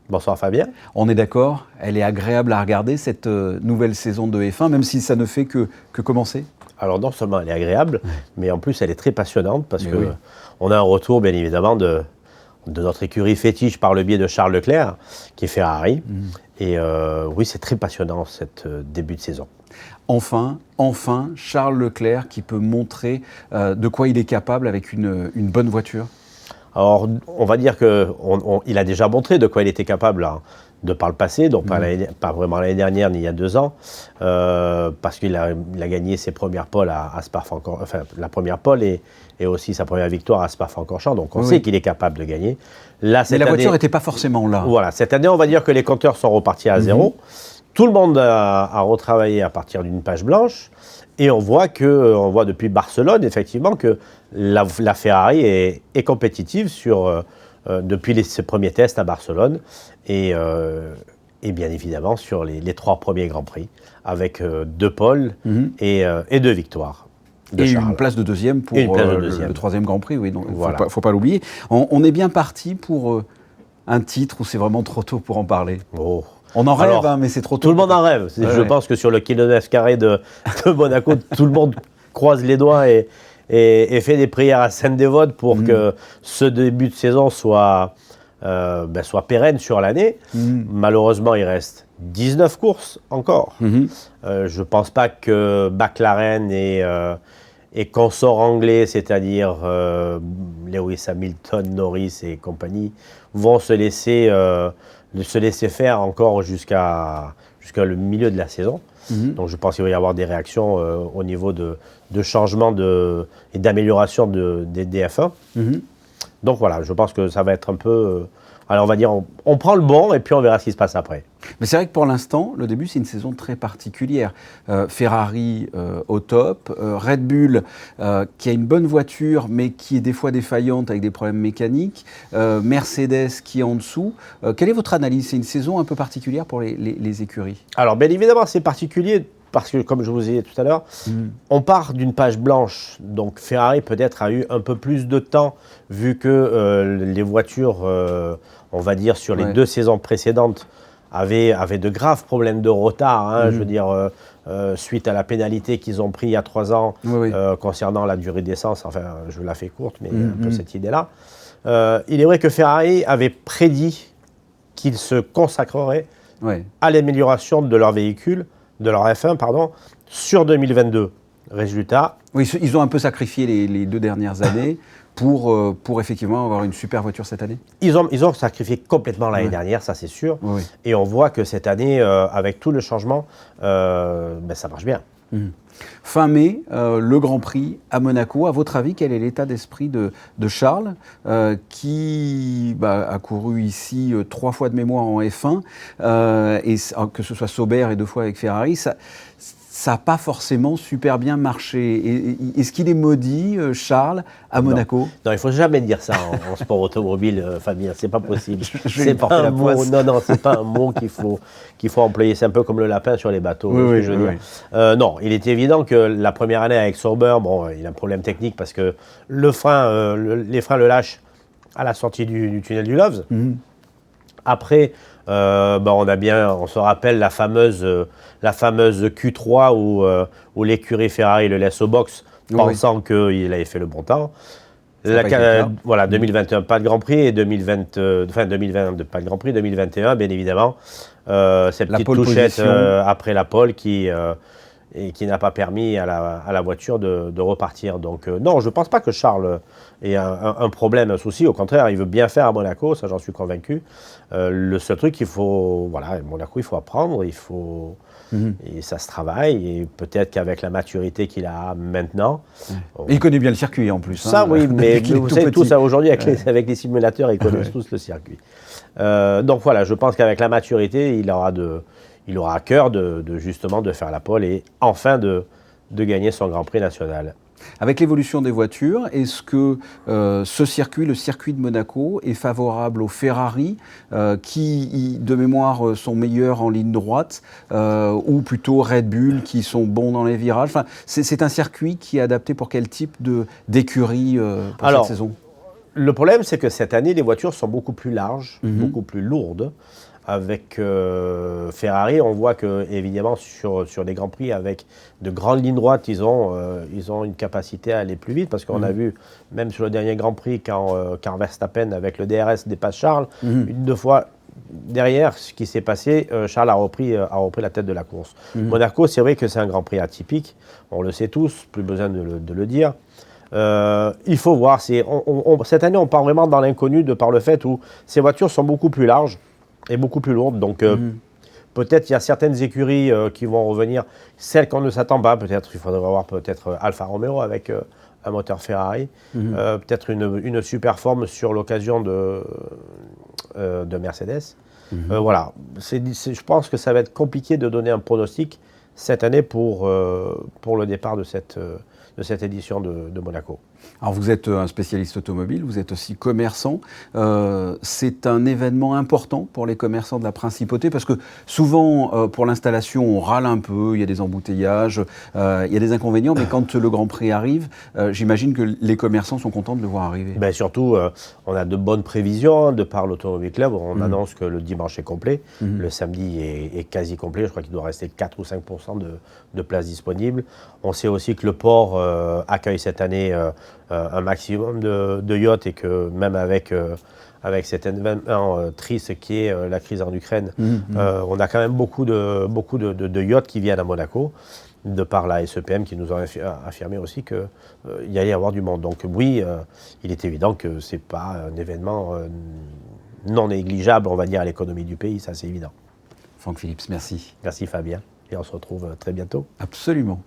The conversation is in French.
Bonsoir Fabien. On est d'accord, elle est agréable à regarder cette nouvelle saison de F1, même si ça ne fait que commencer. Alors non seulement elle est agréable, mais en plus elle est très passionnante parce Mais que oui. on a un retour bien évidemment de notre écurie fétiche par le biais de Charles Leclerc, qui est Ferrari. Et oui, c'est très passionnant cette début de saison. Enfin, Charles Leclerc qui peut montrer de quoi il est capable avec une bonne voiture. Alors, on va dire qu'il a déjà montré de quoi il était capable de par le passé, donc pas vraiment l'année dernière ni il y a 2 ans, parce qu'il a gagné ses premières poles à Spa-Francorchamps, enfin la première pole et aussi sa première victoire à Spa-Francorchamps, donc on sait qu'il est capable de gagner. Là, mais la voiture n'était pas forcément là. Voilà, cette année, on va dire que les compteurs sont repartis à zéro. Tout le monde a retravaillé à partir d'une page blanche. Et on voit depuis Barcelone, effectivement, que la Ferrari est compétitive depuis ses premiers tests à Barcelone et bien évidemment sur les 3 premiers Grands Prix, avec 2 poles et 2 victoires. Et une place de deuxième pour le 3e Grand Prix, oui, il ne faut pas l'oublier. On est bien parti pour un titre où c'est vraiment trop tôt pour en parler. Oh. On en rêve, mais c'est trop tôt. Tout le monde en rêve. Je pense que sur le kilomètre carré de Monaco, tout le monde croise les doigts et fait des prières à Sainte-Dévote pour que ce début de saison soit pérenne sur l'année. Malheureusement, il reste 19 courses encore. Je ne pense pas que McLaren et consorts anglais, c'est-à-dire Lewis Hamilton, Norris et compagnie, vont se laisser faire encore jusqu'à le milieu de la saison. Donc je pense qu'il va y avoir des réactions au niveau de changement et d'amélioration des F1. Donc voilà, je pense que ça va être un peu... alors on va dire, on prend le bon et puis on verra ce qui se passe après. Mais c'est vrai que pour l'instant, le début, c'est une saison très particulière. Ferrari au top, Red Bull qui a une bonne voiture, mais qui est des fois défaillante avec des problèmes mécaniques, Mercedes qui est en dessous. Quelle est votre analyse? C'est une saison un peu particulière pour les écuries? Alors bien évidemment, c'est particulier parce que, comme je vous ai dit tout à l'heure, on part d'une page blanche. Donc Ferrari peut-être a eu un peu plus de temps, vu que les voitures, on va dire, sur les 2 saisons précédentes, avaient de graves problèmes de retard. Je veux dire, suite à la pénalité qu'ils ont pris il y a 3 ans concernant la durée d'essence. Enfin, je la fais courte, mais un peu cette idée-là. Il est vrai que Ferrari avait prédit qu'ils se consacreraient à l'amélioration de leur véhicule, de leur F1, sur 2022. Résultat. Oui, ils ont un peu sacrifié les 2 dernières années pour effectivement avoir une super voiture cette année. Ils ont sacrifié complètement l'année dernière, ça c'est sûr. Et on voit que cette année, avec tout le changement, ça marche bien. Fin mai, le Grand Prix à Monaco. À votre avis, quel est l'état d'esprit de Charles, qui a couru ici 3 fois de mémoire en F1, et que ce soit Sauber et 2 fois avec Ferrari, ça n'a pas forcément super bien marché. Est-ce qu'il est maudit, Charles, à Monaco? Non, il ne faut jamais dire ça en sport automobile, Fabien, c'est pas possible. C'est pas un mot. Non, c'est pas un mot qu'il faut employer. C'est un peu comme le lapin sur les bateaux. Non, il est évident que la première année avec Sauber, il a un problème technique parce que les freins le lâchent à la sortie du tunnel du Loves. Après, on se rappelle la fameuse Q3 où l'écurie Ferrari le laisse au box pensant qu'il avait fait le bon temps. 2021, pas de Grand Prix, et 2020, pas de Grand Prix, 2021, bien évidemment. Cette petite touchette après la pole qui n'a pas permis à la voiture de repartir. Donc non, je ne pense pas que Charles ait un problème, un souci. Au contraire, il veut bien faire à Monaco, ça j'en suis convaincu. Le seul truc, Monaco, il faut apprendre, et ça se travaille. Et peut-être qu'avec la maturité qu'il a maintenant... Il connaît bien le circuit en plus. Ça oui, mais vous savez tous, aujourd'hui, avec les simulateurs, ils connaissent tous le circuit. Donc voilà, je pense qu'avec la maturité, il aura à cœur justement de faire la pole et enfin de gagner son Grand Prix national. Avec l'évolution des voitures, est-ce que ce circuit, le circuit de Monaco, est favorable aux Ferrari qui, de mémoire, sont meilleurs en ligne droite, ou plutôt Red Bull qui sont bons dans les virages? C'est un circuit qui est adapté pour quel type d'écurie pour cette saison? Le problème, c'est que cette année, les voitures sont beaucoup plus larges, beaucoup plus lourdes. Avec Ferrari, on voit que, évidemment, sur les Grands Prix, avec de grandes lignes droites, ils ont une capacité à aller plus vite. Parce qu'on a vu, même sur le dernier Grand Prix, quand Verstappen, avec le DRS, dépasse Charles, une, deux fois derrière, ce qui s'est passé, Charles a repris la tête de la course. Monaco, c'est vrai que c'est un Grand Prix atypique. On le sait tous, plus besoin de le dire. Il faut voir. Cette année, on part vraiment dans l'inconnu de par le fait où ces voitures sont beaucoup plus larges et beaucoup plus lourdes. Donc, peut-être il y a certaines écuries qui vont revenir, celles qu'on ne s'attend pas. Peut-être il faudrait voir Alfa Romeo avec un moteur Ferrari. Peut-être une super forme sur l'occasion de Mercedes. Voilà. Je pense que ça va être compliqué de donner un pronostic cette année pour le départ de cette édition de Monaco. Alors vous êtes un spécialiste automobile, vous êtes aussi commerçant. C'est un événement important pour les commerçants de la Principauté parce que souvent pour l'installation on râle un peu, il y a des embouteillages, il y a des inconvénients, mais quand le Grand Prix arrive, j'imagine que les commerçants sont contents de le voir arriver. Ben surtout, on a de bonnes prévisions de par l'Automobile Club. On annonce que le dimanche est complet, le samedi est quasi complet. Je crois qu'il doit rester 4 ou 5% de places disponibles. On sait aussi que le port accueille cette année un maximum de yachts et que même avec cet événement triste qui est la crise en Ukraine, on a quand même beaucoup de yachts qui viennent à Monaco, de par la SEPM qui nous a affirmé aussi qu'il y allait y avoir du monde. Donc oui, il est évident que ce n'est pas un événement non négligeable, on va dire, à l'économie du pays, ça c'est évident. Franck Phillips, merci. Merci Fabien, et on se retrouve très bientôt. Absolument.